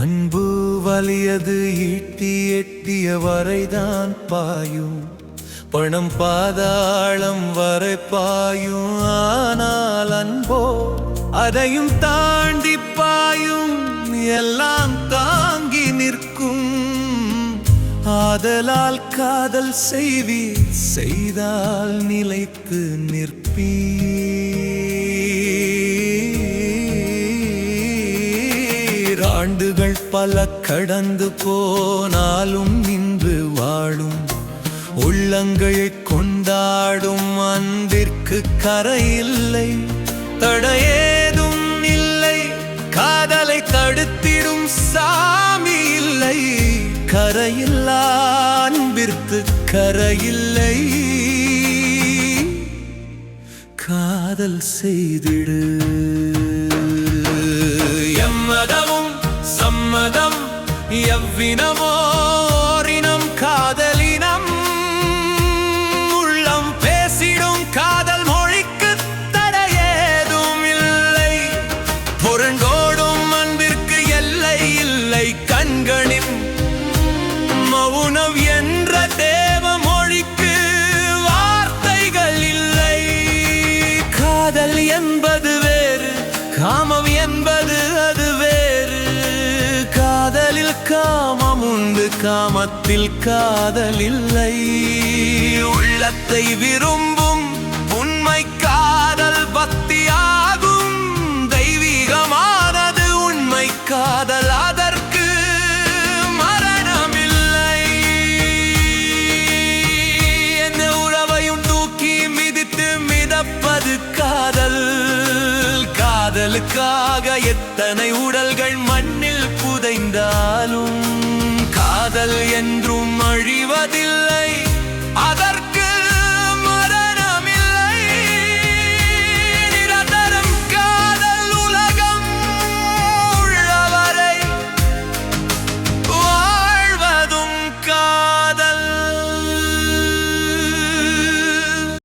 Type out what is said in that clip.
அன்பு வலியது ஈட்டி எட்டிய வரைதான் பாயும், பணம் பாதாளம் வரை பாயும். ஆனால் அன்போ அதையும் தாண்டி பாயும், எல்லாம் தாங்கி நிற்கும். ஆதலால் காதல் செய்வீர், செய்தால் நிலைத்து நிற்பீர். ஆண்டுகள் பல கடந்து போனாலும் நின்று வாழும் உள்ளங்கள் கொண்டாடும் அன்பிற்கு கரையில்லை, தடையேதும் இல்லை. காதலை தடுத்திடும் சாமி இல்லை, கரையில்லா அன்பிற்கு கரையில்லை. காதல் செய்திடு. எம்மதமும் சம்மதம், எவ்வினமோரினம் காதலினம். உள்ளம் பேசிடும் காதல் மொழிக்கு தடையேதும் இல்லை. புரண்டோடும் அன்பிற்கு எல்லை இல்லை. கண்களின் மௌனம் என்ற தேவ மொழிக்கு வார்த்தைகள் இல்லை. காதல் என்பது வேறு, காமம் என்பது அது வேறு. காதலில் காமம் உண்டு, காமத்தில் காதல் இல்லை. உள்ளத்தை விரும்பும் உண்மை காதல் பக்தியாகும். தெய்வீகமானது உண்மை காதல், அதற்கு மரணமில்லை. எந்த உறவையும் தூக்கி மிதித்து மிதப்பது காதல். காதலுக்காக எத்தனை உடல்கள் மண்ணில் புதைந்தாலும் காதல் என்றும் அழிவதில்லை.